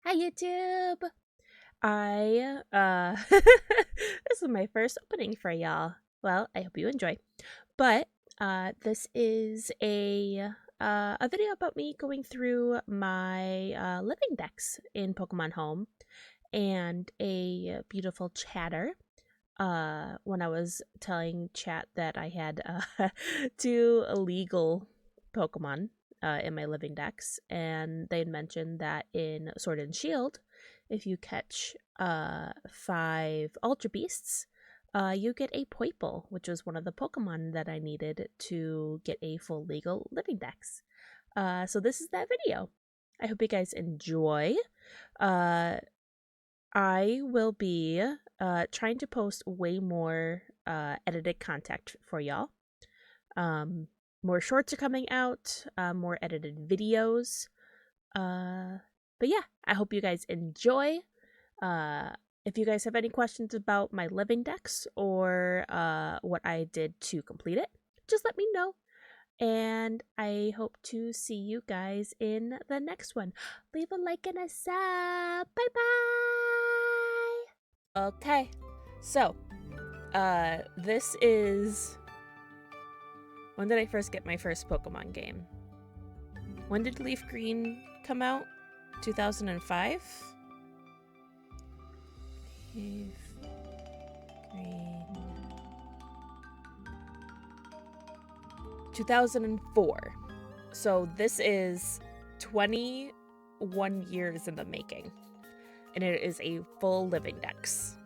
Hi YouTube. This is my first opening for y'all. Well, I hope you enjoy. But this is a video about me going through my living decks in Pokemon Home and a beautiful chatter. When I was telling chat that I had two illegal Pokemon in my living decks, and they mentioned that in Sword and Shield, if you catch 5 Ultra Beasts, you get a Poiple, which was one of the Pokemon that I needed to get a full legal living dex. So this is that video. I hope you guys enjoy. I will be trying to post way more edited content for y'all. More shorts are coming out, more edited videos. But yeah, I hope you guys enjoy. If you guys have any questions about my living decks or what I did to complete it, just let me know. And I hope to see you guys in the next one. Leave a like and a sub. Bye bye. Okay, so this is. When did I first get my first Pokemon game? When did Leaf Green come out? 2005? Leaf Green. 2004. So this is 21 years in the making. And it is a full living dex.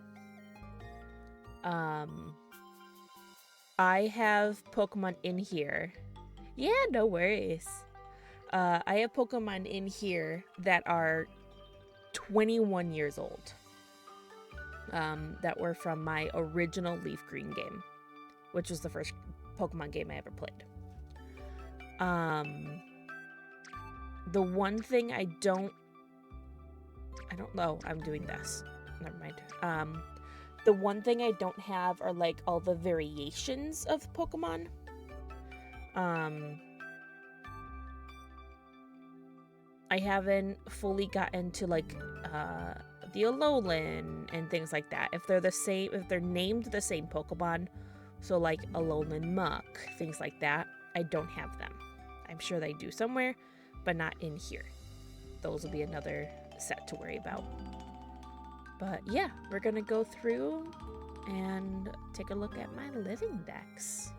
I have Pokemon in here. Yeah, no worries. I have Pokemon in here that are 21 years old. That were from my original Leaf Green game, which was the first Pokemon game I ever played. The one thing I don't know, I'm doing this. Never mind. The one thing I don't have are like all the variations of Pokemon. I haven't fully gotten to like the Alolan and things like that. If they're the same, if they're named the same Pokemon, so like Alolan Muck, things like that, I don't have them. I'm sure they do somewhere, but not in here. Those will be another set to worry about. But yeah, we're gonna go through and take a look at my living decks.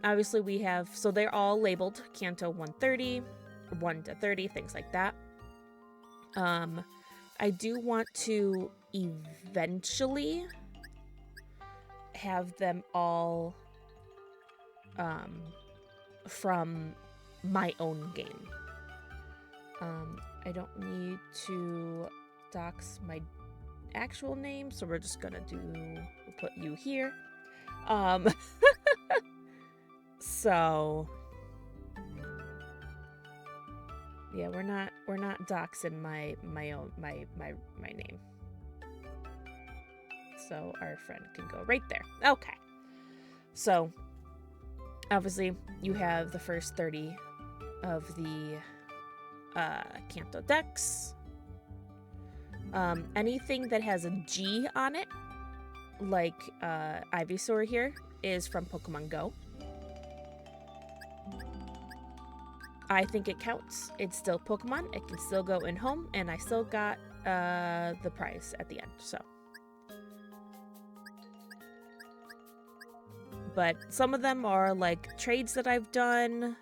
Obviously we have, so they're all labeled Kanto 130, 1 to 30, things like that. I do want to eventually have them all from my own game. I don't need to dox my actual name, so we're just gonna put you here. So yeah, we're not doxing my name. So our friend can go right there. Okay. So obviously you have the first 30 of the Kanto decks. Anything that has a G on it, like Ivysaur here, is from Pokemon Go. I think it counts. It's still Pokemon. It can still go in home, and I still got the prize at the end. So, but some of them are like trades that I've done.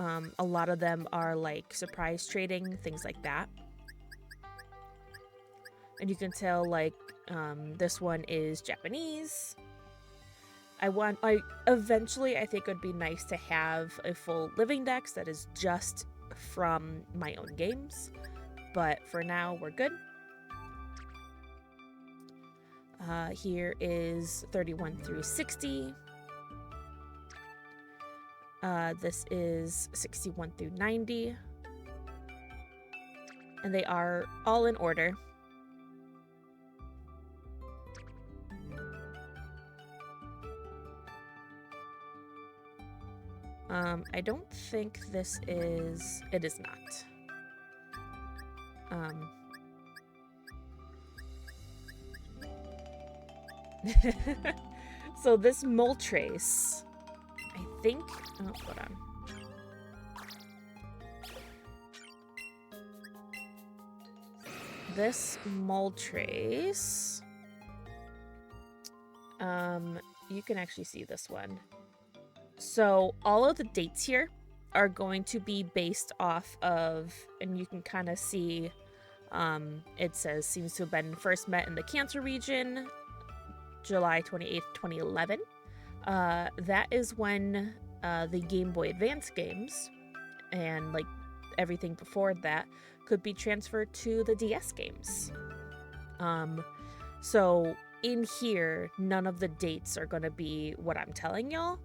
A lot of them are like surprise trading, things like that. And you can tell like this one is Japanese. Eventually I think it would be nice to have a full living dex that is just from my own games. But for now, we're good. Here is 31 through 60. This is 61 through 90. And they are all in order. I don't think this is... It is not. So this Moltres, I think, oh, hold on. This Moltres, you can actually see this one. So all of the dates here are going to be based off of, and you can kind of see, it says seems to have been first met in the Cancer region, July 28th, 2011. That is when the Game Boy Advance games and like everything before that could be transferred to the DS games. So in here, none of the dates are going to be what I'm telling y'all,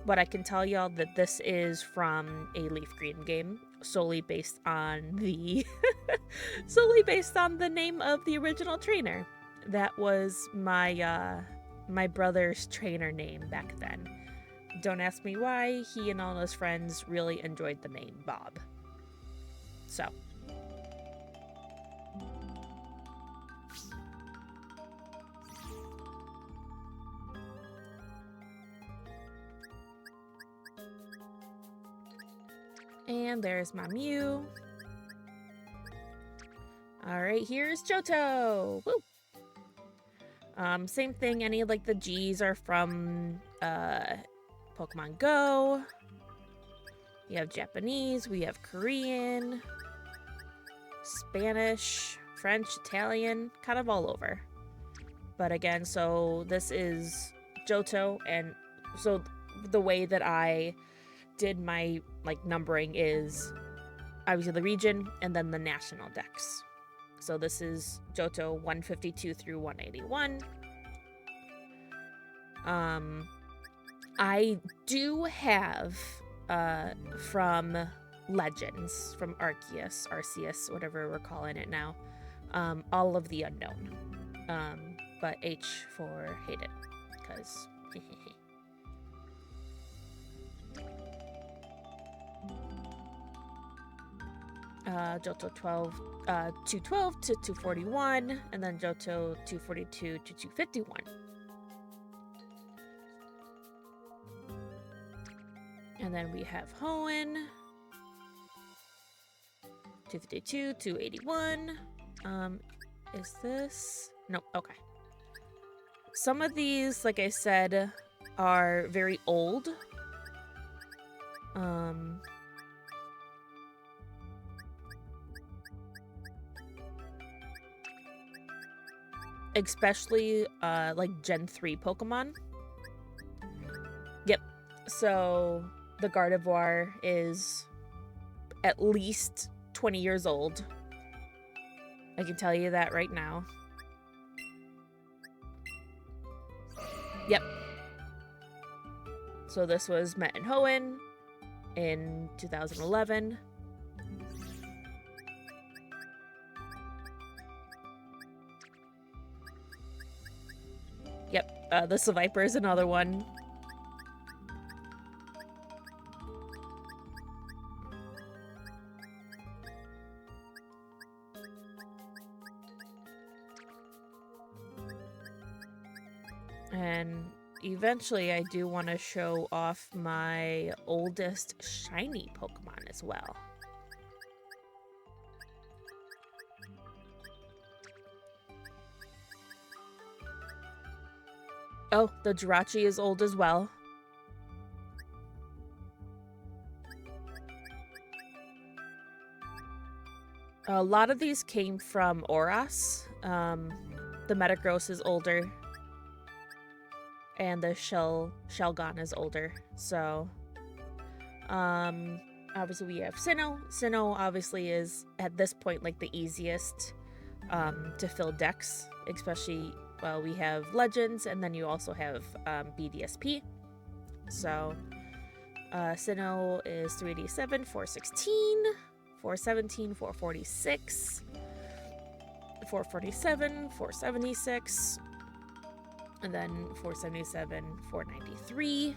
but I can tell y'all that this is from a Leaf Green game, solely based on the name of the original trainer. That was my my brother's trainer name back then. Don't ask me why. He and all his friends really enjoyed the name Bob. So. And there's my Mew. Alright, here's Johto! Woo! Same thing, any of like the G's are from Pokemon Go. You have Japanese, we have Korean, Spanish, French, Italian, kind of all over. But again, so this is Johto, and so the way that I did my like numbering is obviously the region and then the national dex. So this is Johto 152 through 181. I do have from Legends, from Arceus, whatever we're calling it now, all of the unknown. But H for Hayden, because Johto 212 to 241, and then Johto 242 to 251. And then we have Hoenn 252, 281. Is this? Nope, okay. Some of these, like I said, are very old. Especially like Gen 3 Pokemon. Yep. So the Gardevoir is at least 20 years old. I can tell you that right now. Yep. So this was met in Hoenn in 2011. Yep, the Seviper is another one. And eventually I do want to show off my oldest shiny Pokemon as well. Oh, the Jirachi is old as well. A lot of these came from Oras. The Metagross is older. And the Shelgon is older. So, obviously we have Sinnoh. Sinnoh obviously is, at this point, like the easiest to fill decks, especially, well, we have Legends, and then you also have BDSP. So, Sinnoh is 387, 416, 417, 446, 447, 476, and then 477, 493.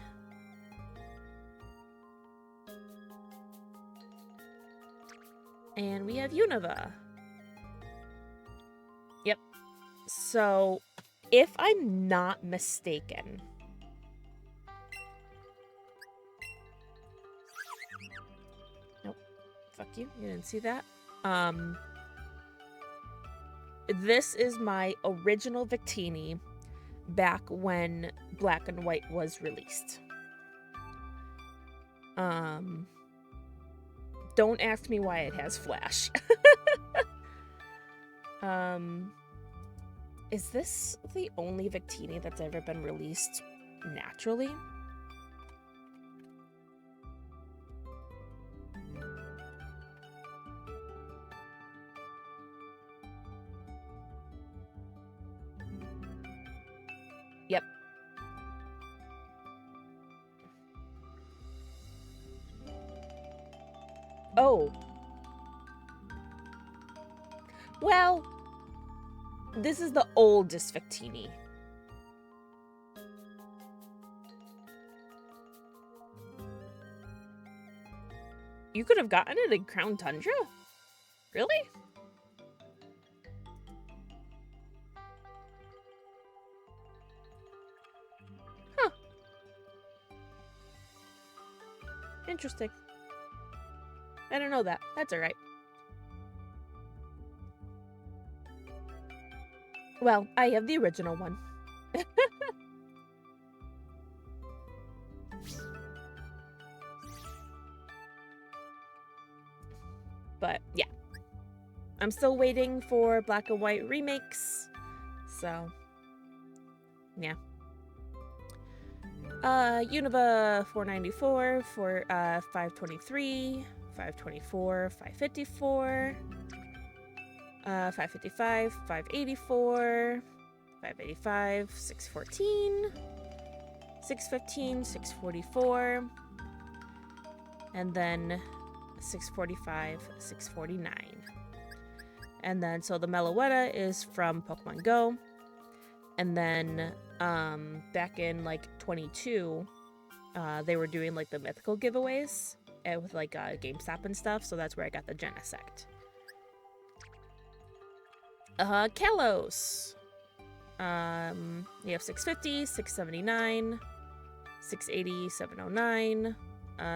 And we have Unova. So, if I'm not mistaken... Nope. Fuck you. You didn't see that. This is my original Victini back when Black and White was released. Don't ask me why it has flash. Is this the only Victini that's ever been released naturally? Yep. Oh. Well, this is the oldest Victini. You could have gotten it in Crown Tundra? Really? Huh. Interesting. I don't know that. That's alright. Well, I have the original one. But, yeah. I'm still waiting for Black and White remakes. So, yeah. Unova 494 for 523, 524, 554, 555, 584, 585, 614, 615, 644, and then 645, 649. And then, so the Meloetta is from Pokemon Go. And then, back in, like, 22, they were doing, like, the mythical giveaways with, like, GameStop and stuff. So that's where I got the Genesect. Kalos. You have 650, 679, 680, 709,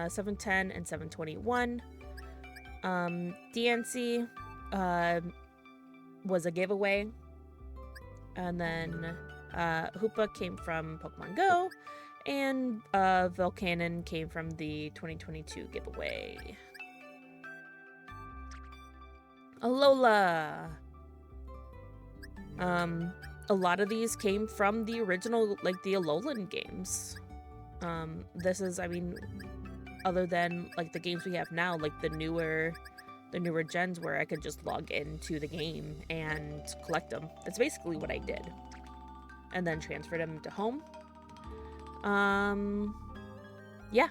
710, and 721. DNC, was a giveaway. And then, Hoopa came from Pokemon Go. And, Volcanon came from the 2022 giveaway. Alola! A lot of these came from the original, like, the Alolan games. This is, I mean, other than, like, the games we have now, like, the newer gens where I could just log into the game and collect them. That's basically what I did. And then transferred them to home. Yeah.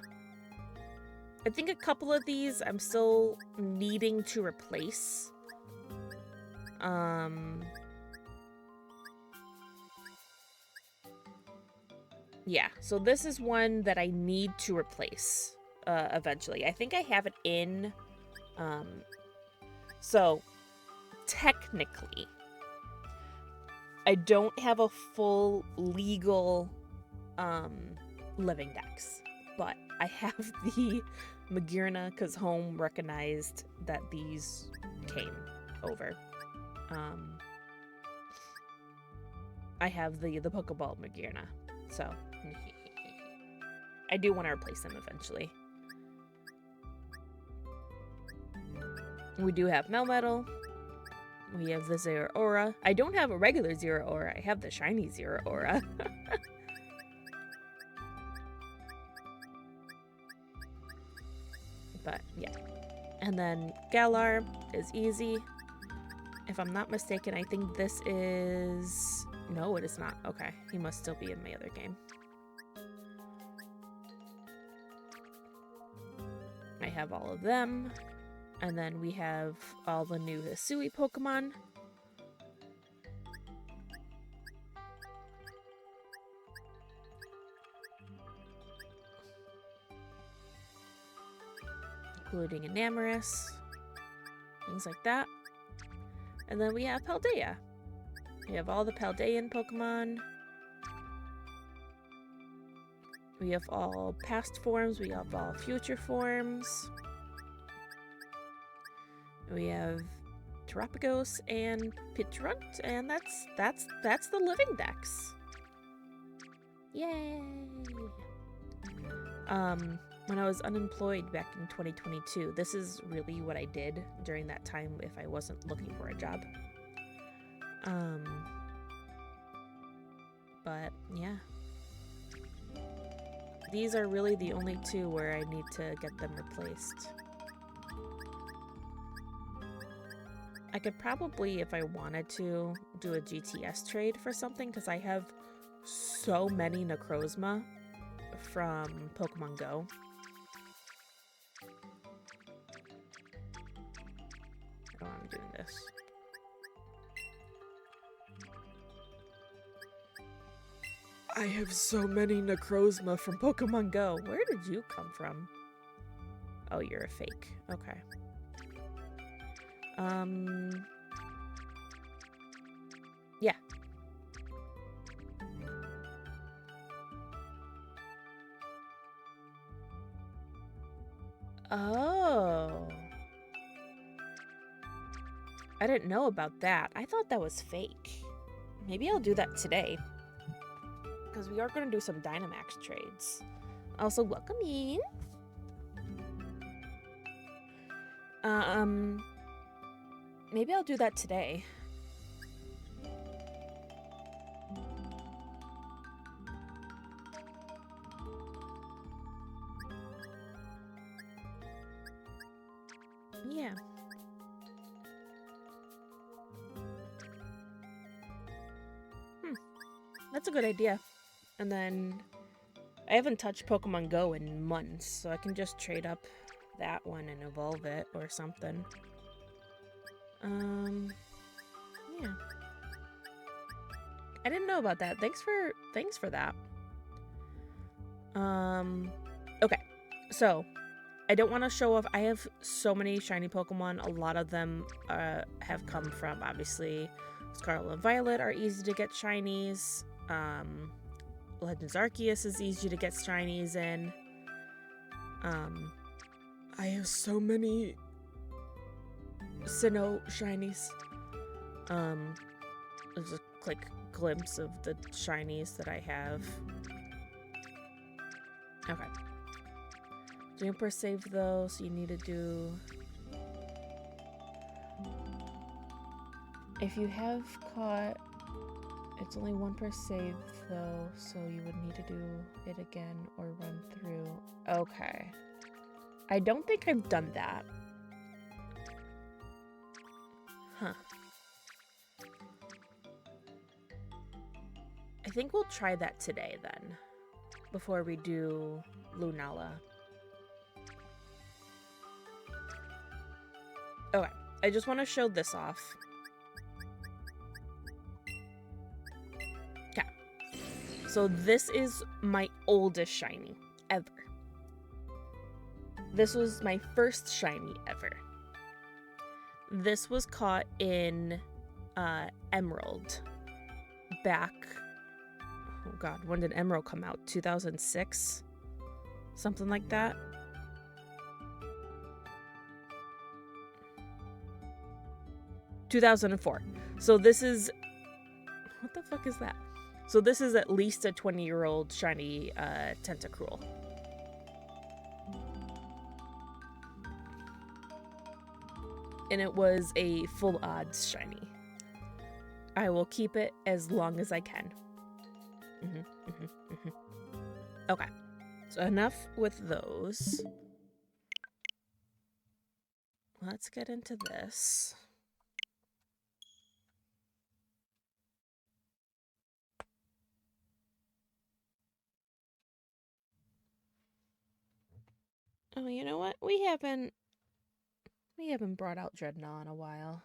I think a couple of these I'm still needing to replace. Yeah, so this is one that I need to replace eventually. I think I have it in... So, technically, I don't have a full legal Living Dex, but I have the Magearna because home recognized that these came over. I have the Pokeball Magearna, so I do want to replace them eventually. We do have Melmetal. We have the Zeraora. I don't have a regular Zeraora. I have the shiny Zeraora. But, yeah. And then Galar is easy. If I'm not mistaken, I think this is... No, it is not. Okay. He must still be in my other game. I have all of them. And then we have all the new Hisui Pokemon. Including Enamorus. Things like that. And then we have Paldea. We have all the Paldean Pokemon. We have all past forms. We have all future forms. We have Terapagos and Pidgerunt, and that's the Living Dex. Yay! When I was unemployed back in 2022, this is really what I did during that time if I wasn't looking for a job. But yeah. These are really the only two where I need to get them replaced. I could probably, if I wanted to, do a GTS trade for something, because I have so many Necrozma from Pokemon Go. I don't know why I'm doing this. I have so many Necrozma from Pokemon Go. Where did you come from? Oh, you're a fake. Okay. Yeah. Oh. I didn't know about that. I thought that was fake. Maybe I'll do that today. Because we are going to do some Dynamax trades. Also, welcome in. Maybe I'll do that today. Yeah. That's a good idea. And then I haven't touched Pokemon Go in months, so I can just trade up that one and evolve it or something. Yeah. I didn't know about that. Thanks for that. Okay. So, I don't want to show off. I have so many shiny Pokemon. A lot of them have come from, obviously, Scarlet and Violet are easy to get shinies. Legends Arceus is easy to get shinies in. I have so many Sinnoh shinies. There's a quick glimpse of the shinies that I have. Okay. Jumper saved though, so you need to do... If you have caught... It's only 1 per save though, so you would need to do it again or run through. Okay. I don't think I've done that. Huh. I think we'll try that today then, before we do Lunala. Okay, I just want to show this off. Okay, so this is my oldest shiny ever. This was my first shiny ever. This was caught in Emerald back... Oh god, when did Emerald come out? 2006? Something like that? ...2004. So this is... What the fuck is that? So this is at least a 20-year-old shiny Tentacruel. And it was a full odds shiny. I will keep it as long as I can. Okay, so enough with those. Let's get into this. Oh, you know what? We haven't brought out Dreadnought in a while.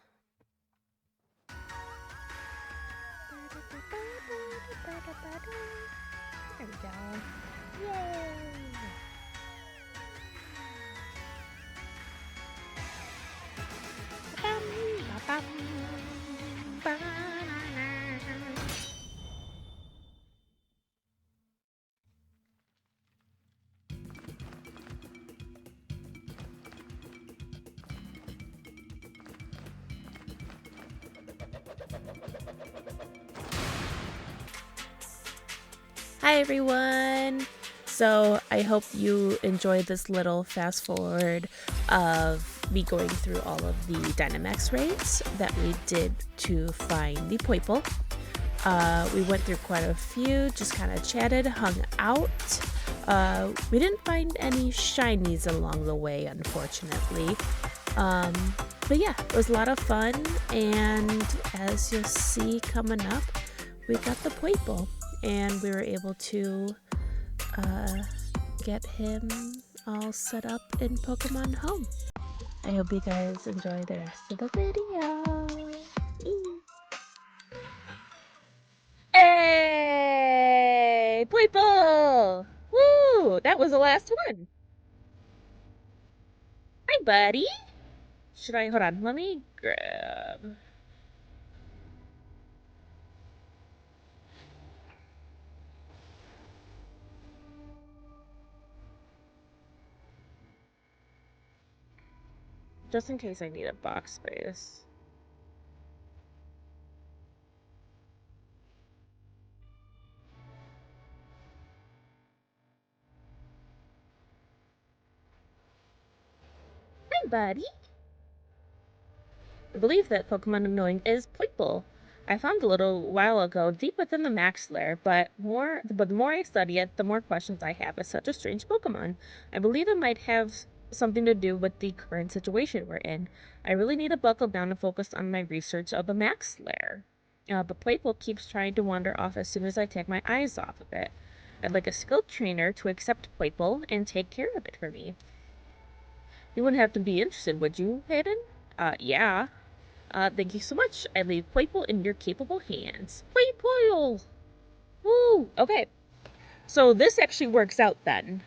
There we go. Yay! Hi everyone! So I hope you enjoyed this little fast forward of me going through all of the Dynamax raids that we did to find the Poiple. We went through quite a few, just kind of chatted, hung out. We didn't find any shinies along the way, unfortunately. But yeah, it was a lot of fun, and as you'll see coming up, we got the Poiple, and we were able to get him all set up in Pokemon Home. I hope you guys enjoy the rest of the video. Hey! Poiple! Woo! That was the last one. Hi, buddy. Should I, hold on, let me grab. Just in case I need a box space. Hi, buddy. I believe that Pokemon annoying is Poiple. I found a little while ago deep within the Max Lair, but the more I study it, the more questions I have. It's such a strange Pokemon. I believe it might have something to do with the current situation we're in. I really need to buckle down and focus on my research of the Max Lair. But Poiple keeps trying to wander off as soon as I take my eyes off of it. I'd like a skilled trainer to accept Poiple and take care of it for me. You wouldn't have to be interested, would you, Hayden? Yeah. Thank you so much. I leave Poiple in your capable hands. Poiple! Woo! Okay. So this actually works out then.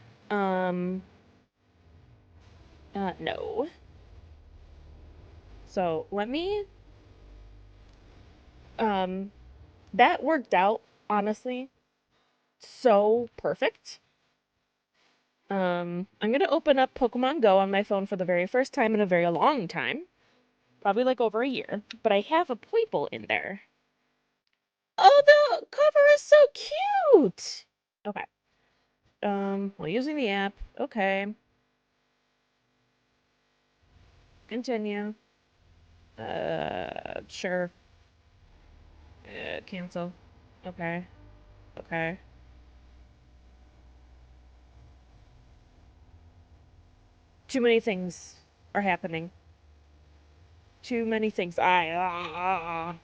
No. So let me, um, that worked out, honestly, so perfect. I'm gonna open up Pokemon Go on my phone for the very first time in a very long time. Probably like over a year. But I have a Poiple in there. Oh, the cover is so cute! Okay. While using the app. Okay. Continue. Sure. Cancel. Okay. Okay. Too many things are happening. Too many things. I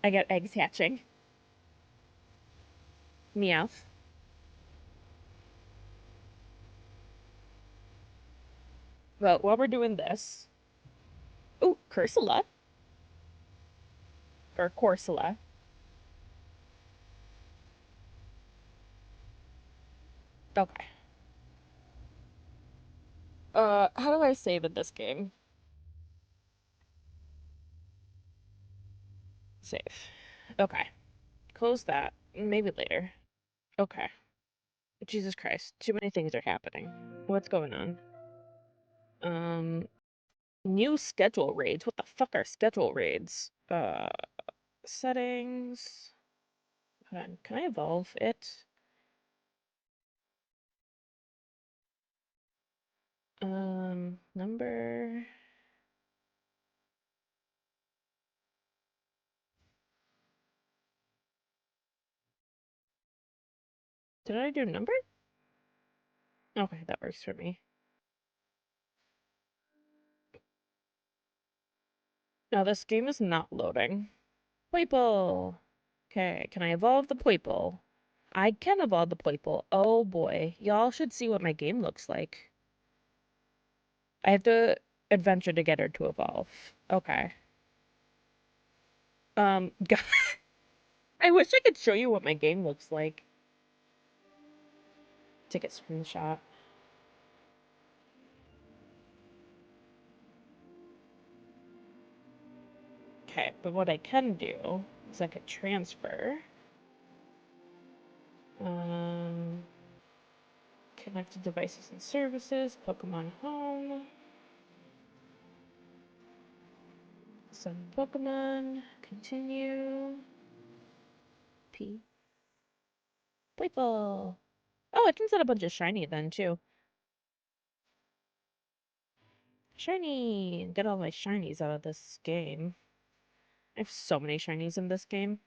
get eggs hatching. Meowth. Well, while we're doing this. Oh, Cursula. Or Corsola. Okay. How do I save in this game? Save. Okay. Close that. Maybe later. Okay. Jesus Christ. Too many things are happening. What's going on? New schedule raids? What the fuck are schedule raids? Settings. Hold on. Can I evolve it? Number. Did I do number? Okay, that works for me. Now this game is not loading. Poiple! Okay, can I evolve the Poiple? I can evolve the Poiple. Oh boy. Y'all should see what my game looks like. I have to adventure to get her to evolve. Okay. God. I wish I could show you what my game looks like. Take a screenshot. Okay, but what I can do is I could transfer. Um, Connected devices and services, Pokemon Home. Send Pokemon, continue. P. Playful. Oh, I can set a bunch of shiny then, too. Shiny! Get all my shinies out of this game. I have so many shinies in this game.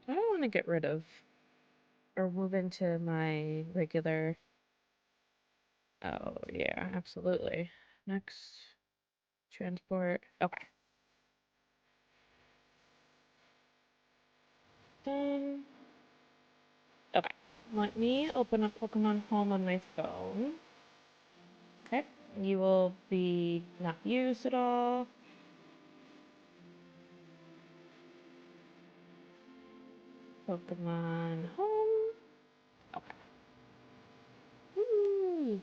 I don't want to get rid of or move into my regular. Oh, yeah, absolutely. Next, transport. Okay. Done. Okay. Let me open up Pokemon Home on my phone. Okay. You will be not used at all. Pokemon Home. Okay. Woo!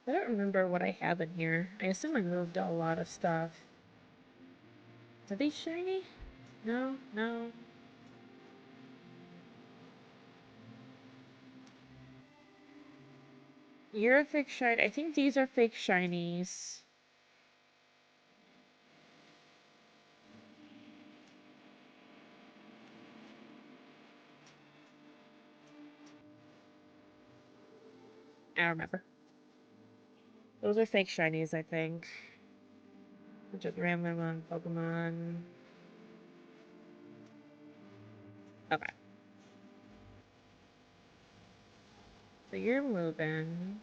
I don't remember what I have in here. I assume I moved a lot of stuff. Are these shiny? No, no. You're a fake shiny. I think these are fake shinies. I remember. Those are fake shinies, I think. Just random on Pokemon. Okay. So you're moving.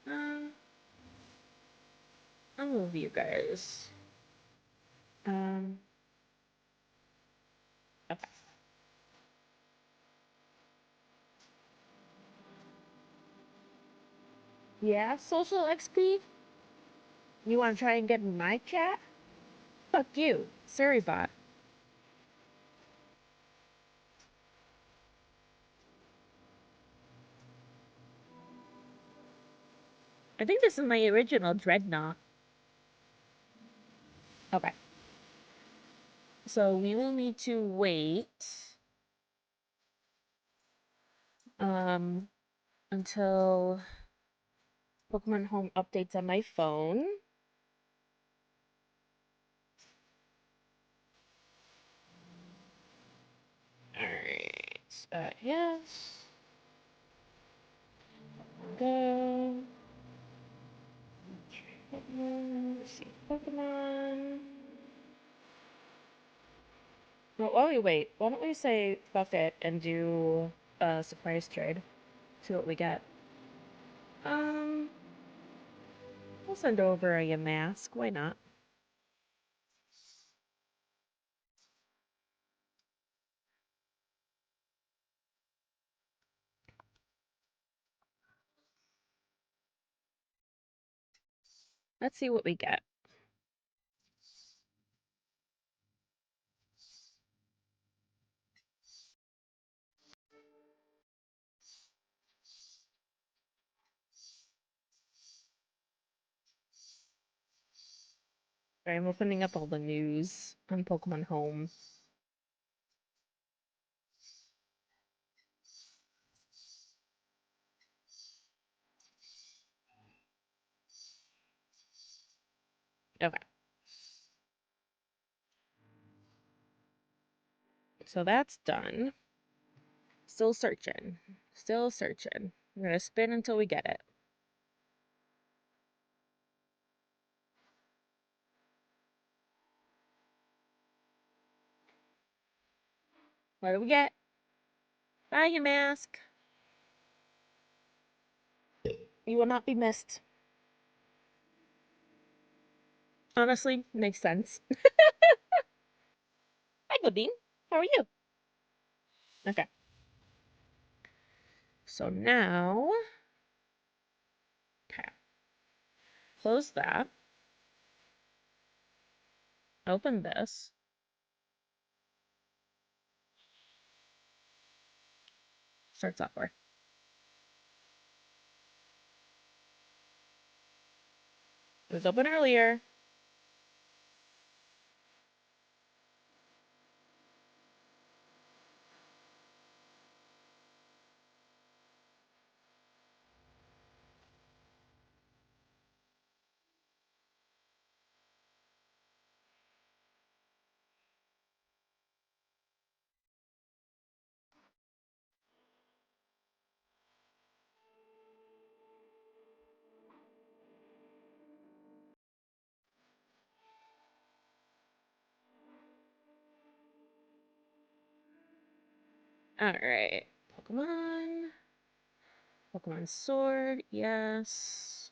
Uh, I'll move you guys. Um, okay. Yeah, social XP? You want to try and get in my chat? Fuck you, Surrybot. I think this is my original Dreadnought. Okay. So we will need to wait um until Pokemon Home updates on my phone. Alright. Yes. Go. Let's see. Pokemon. Well, while we wait, why don't we say fuck it and do a surprise trade? See what we get. Um, we'll send over a mask. Why not? Let's see what we get. Alright, I'm opening up all the news on Pokemon Home. Okay. So that's done. Still searching. Still searching. I'm gonna spin until we get it. What do we get? Bye, your mask. You will not be missed. Honestly, makes sense. Hi, Goodine. How are you? Okay. So now, okay, close that. Open this. Start software. It was open earlier. Alright. Pokemon. Pokemon Sword, yes.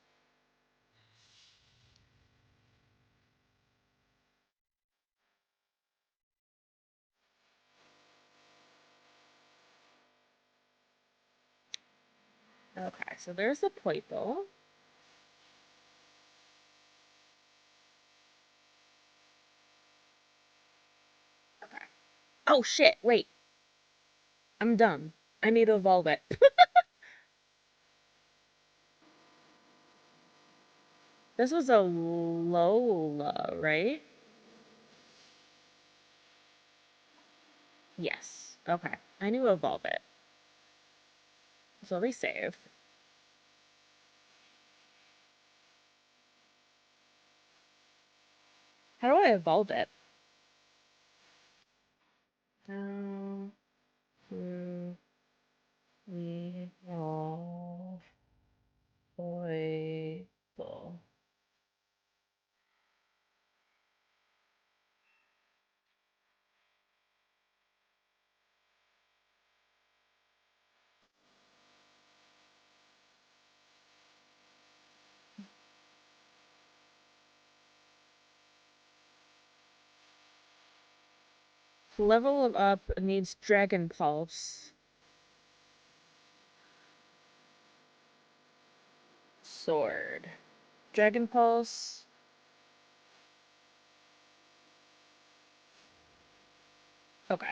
Okay, so there's the Poipo. Okay. Oh shit, wait. I'm dumb. I need to evolve it. This was a Lola, right? Yes. Okay. I need to evolve it. So resave. How do I evolve it? How do we evolve Poipo? Level up needs Dragon Pulse. Sword. Dragon Pulse. Okay.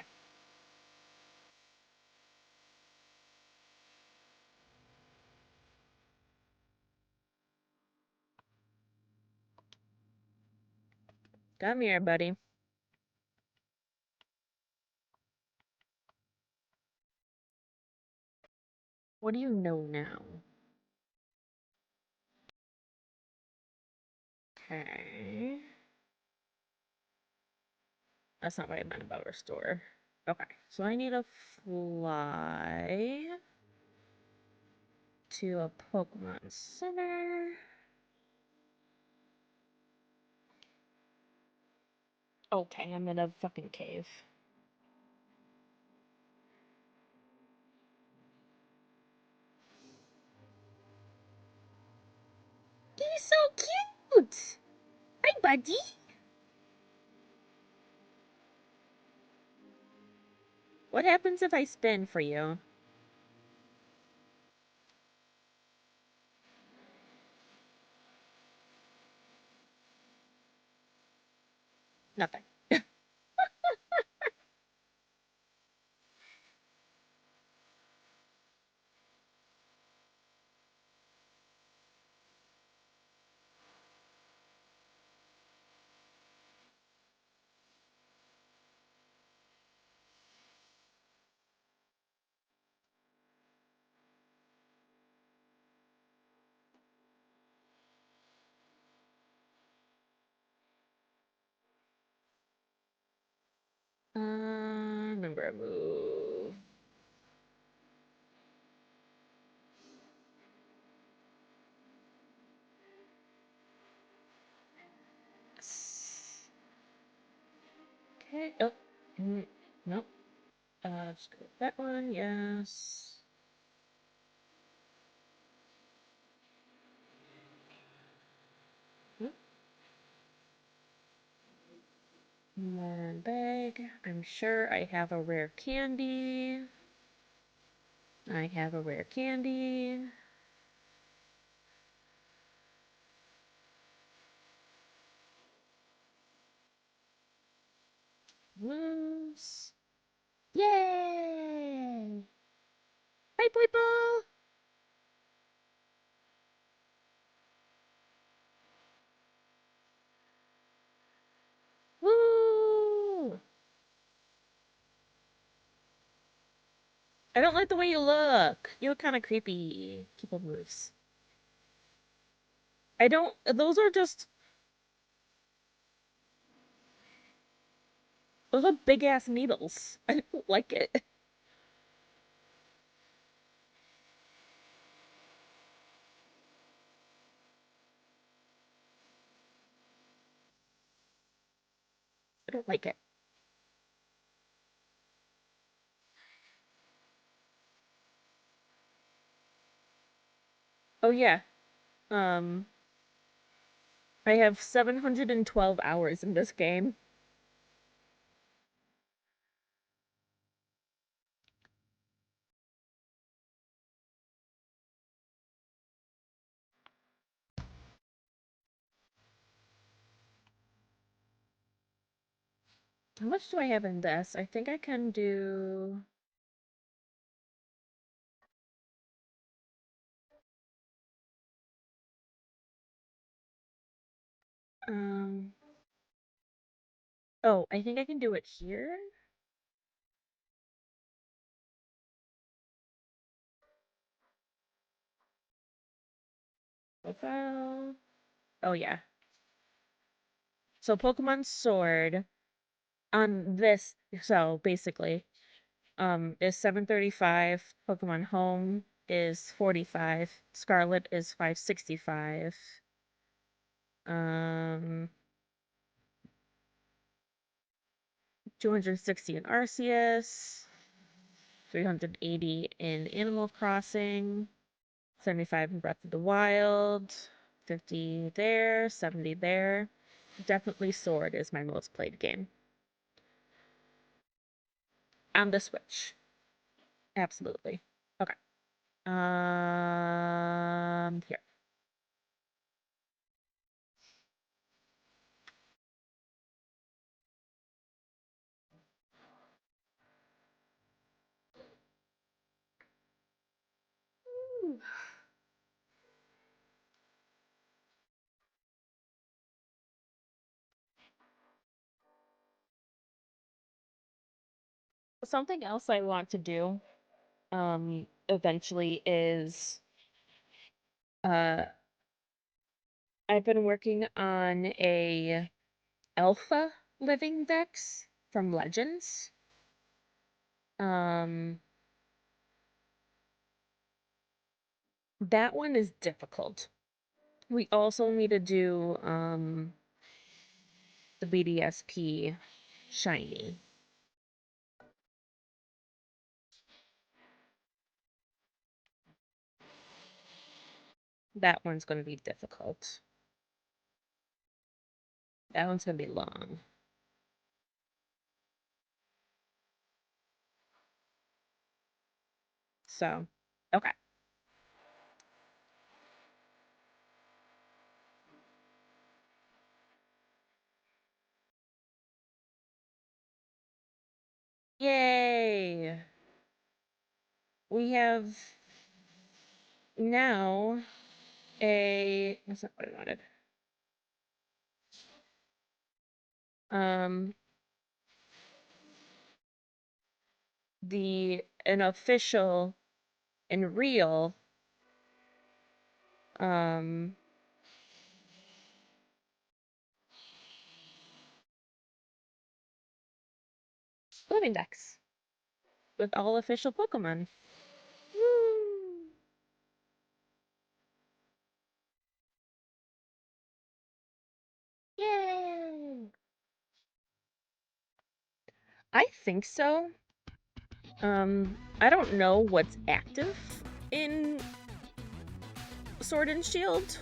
Come here, buddy. What do you know now? Okay. That's not what I meant about restore. Okay, so I need to fly to a Pokemon Center. Okay, I'm in a fucking cave. He's so cute! Hi, buddy! What happens if I spin for you? Nothing. Remember a move. Okay. Oh. Nope. Let's go with that one. Yes. More bag. I'm sure I have a rare candy. I have a rare candy. Moves. Yay! Bye, people! I don't like the way you look. You look kind of creepy. Keep on moves. I don't. Those are just. Those are big ass needles. I don't like it. I don't like it. Oh yeah. Um, I have 712 hours in this game. How much do I have in this? I think I can do. Um. Oh, I think I can do it here. Profile. Oh yeah. So Pokemon Sword on this. So basically, is 735. Pokemon Home is 45. Scarlet is 565. Um, 260 in Arceus, 380 in Animal Crossing, 75 in Breath of the Wild, 50 there, 70 there. Definitely Sword is my most played game on the Switch. Absolutely. Okay. Here. Something else I want to do, eventually is, uh, I've been working on a alpha living dex from Legends. Um, that one is difficult. We also need to do the BDSP shiny. That one's going to be difficult. That one's going to be long. So, okay. Yay! We have now that's not what I wanted. Um, the an official and real um living dex with all official Pokemon. Woo! Yay! I think so. I don't know what's active in Sword and Shield.